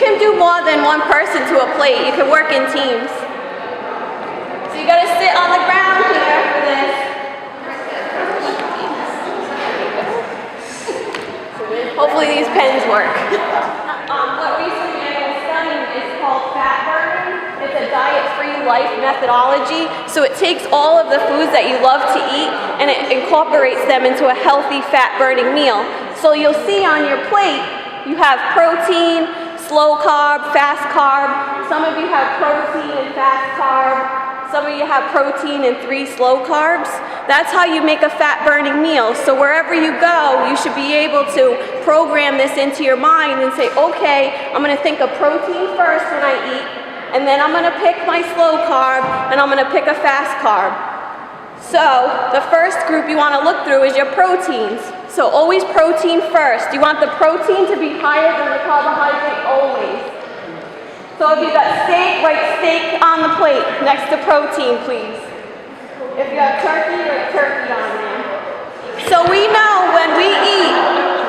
can do more than one person to a plate. You can work in teams. So you gotta sit on the ground here for this. Hopefully these pens work. What recently I've been studying is called fat burning. It's a diet-free life methodology. So it takes all of the foods that you love to eat and it incorporates them into a healthy fat-burning meal. So you'll see on your plate, you have protein, slow carb, fast carb. Some of you have protein and fast carb. Some of you have protein and 3 slow carbs. That's how you make a fat-burning meal. So wherever you go, you should be able to program this into your mind and say, okay, I'm gonna think of protein first when I eat, and then I'm gonna pick my slow carb, and I'm gonna pick a fast carb. So the first group you wanna look through is your proteins. So always protein first. You want the protein to be higher than the carbohydrate always. So if you got steak, write steak on the plate next to protein, please. If you have turkey, write turkey on there. So we know when we eat,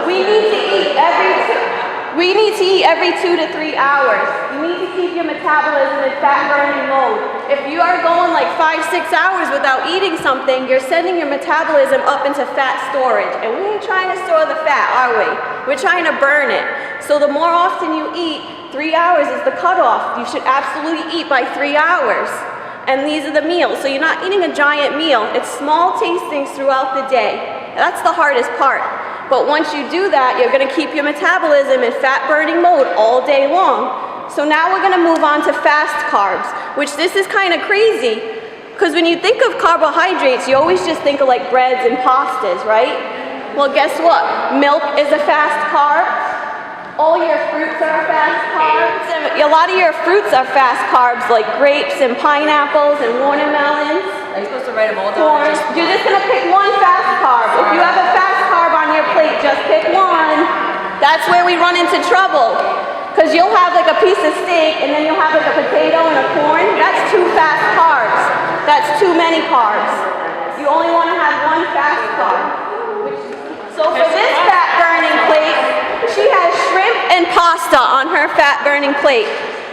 we need to eat every 2 to 3 hours. You need to keep your metabolism in fat-burning mode. If you are going like 5, 6 hours without eating something, you're sending your metabolism up into fat storage. And we ain't trying to store the fat, are we? We're trying to burn it. So the more often you eat, 3 hours is the cutoff. You should absolutely eat by 3 hours. And these are the meals. So you're not eating a giant meal. It's small tastings throughout the day. That's the hardest part. But once you do that, you're gonna keep your metabolism in fat-burning mode all day long. So now we're gonna move on to fast carbs, which this is kind of crazy, because when you think of carbohydrates, you always just think of like breads and pastas, right? Well, guess what? Milk is a fast carb. All your fruits are fast carbs. And a lot of your fruits are fast carbs, like grapes and pineapples and watermelons. Are you supposed to write them all down? You're just gonna pick one fast carb. If you have a fast carb on your plate, just pick one. That's where we run into trouble. Because you'll have like a piece of steak and then you'll have like a potato and a corn. That's 2 fast carbs. That's too many carbs. You only want to have 1 fast carb. So for this fat burning plate, she has shrimp and pasta on her fat burning plate.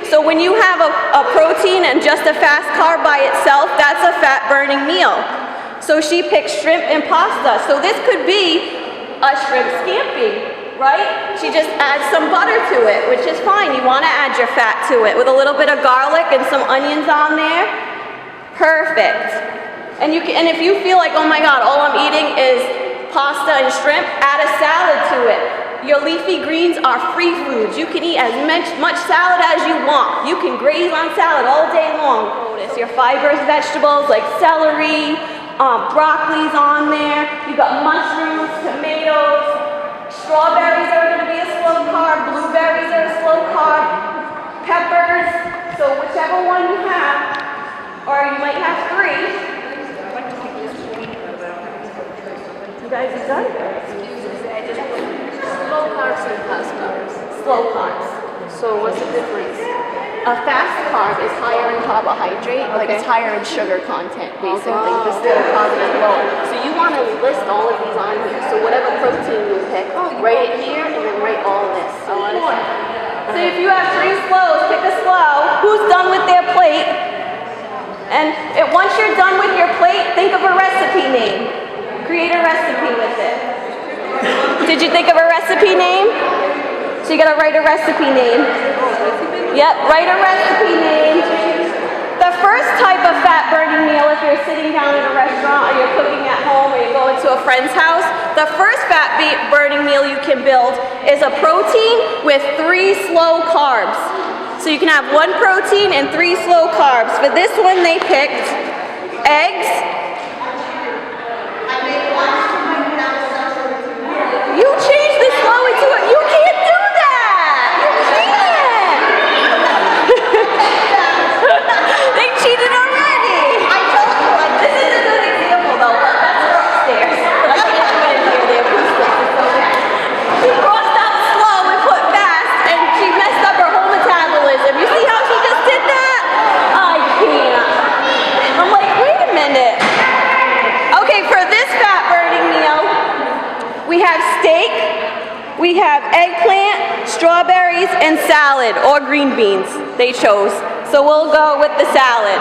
So when you have a protein and just a fast carb by itself, that's a fat burning meal. So she picks shrimp and pasta. So this could be a shrimp scampi, right? She just adds some butter to it, which is fine. You want to add your fat to it with a little bit of garlic and some onions on there. Perfect. And if you feel like, oh my God, all I'm eating is pasta and shrimp, add a salad to it. Your leafy greens are free foods. You can eat as much salad as you want. You can graze on salad all day long. Notice your fibrous vegetables like celery, broccoli's on there. You got mushrooms, tomatoes, strawberries are going to be a slow carb, blueberries are a slow carb, peppers. So whichever one you have, or you might have 3. You guys are done? Slow carbs and fast carbs. Slow carbs. So what's the difference? A fast carb is higher in carbohydrate, like it's higher in sugar content, basically. The slow carb is lower. So you want to list all of these on here. So whatever protein you pick, write it here and then write all this. So if you have 3 slows, pick a slow. Who's done with their plate? And once you're done with your plate, think of a recipe name. Create a recipe with it. Did you think of a recipe name? So you gotta write a recipe name. Yep, write a recipe name. The first type of fat burning meal, if you're sitting down at a restaurant or you're cooking at home or you're going to a friend's house, the first fat burning meal you can build is a protein with 3 slow carbs. So you can have 1 protein and 3 slow carbs. For this one they picked eggs. You changed the slow into it. You can't do that. You can't. They cheated already. I told you. This is a good example, though. But that's her upstairs. I can't do it in here. The acoustics is so bad. She crossed out slow and put fast, and she messed up her whole metabolism. You see how she just did that? I can't. I'm like, wait a minute. Okay, for this fat burning meal, we have steak, we have eggplant, strawberries and salad, or green beans, they chose. So we'll go with the salad.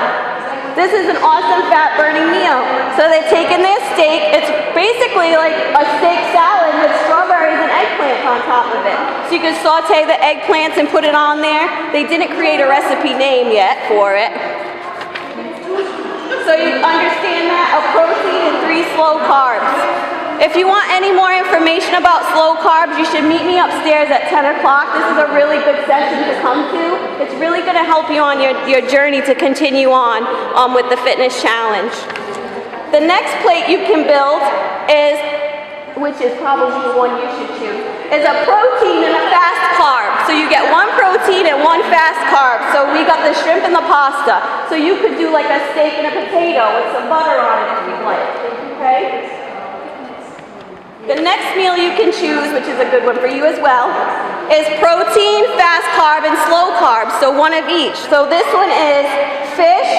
This is an awesome fat-burning meal. So they're taking their steak. It's basically like a steak salad with strawberries and eggplants on top of it. So you can saute the eggplants and put it on there. They didn't create a recipe name yet for it. So you understand that? A protein and 3 slow carbs. If you want any more information about slow carbs, you should meet me upstairs at 10 o'clock. This is a really good session to come to. It's really going to help you on your journey to continue on with the fitness challenge. The next plate you can build is, which is probably the one you should choose, is a protein and a fast carb. So you get 1 protein and 1 fast carb. So we got the shrimp and the pasta. So you could do like a steak and a potato with some butter on it if you'd like. Okay? The next meal you can choose, which is a good one for you as well, is protein, fast carb, and slow carb. So 1 of each. So this one is fish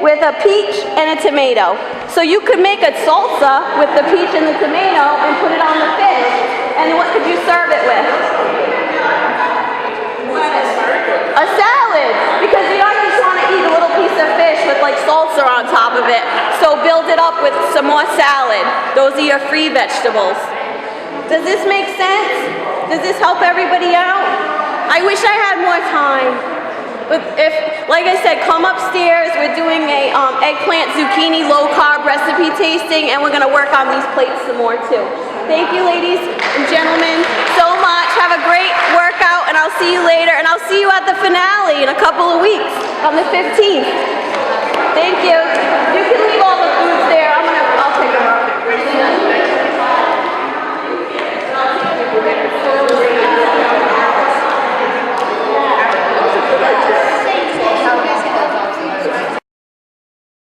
with a peach and a tomato. So you could make a salsa with the peach and the tomato and put it on the fish. And what could you serve it with? A salad. Because you don't just want to eat a little piece of fish with like salsa on top of it. So build it up with some more salad. Those are your free vegetables. Does this make sense? Does this help everybody out? I wish I had more time. But if, like I said, come upstairs. We're doing a eggplant zucchini low carb recipe tasting, and we're gonna work on these plates some more too. Thank you, ladies and gentlemen, so much. Have a great workout, and I'll see you later. And I'll see you at the finale in a couple of weeks on the 15th. Thank you.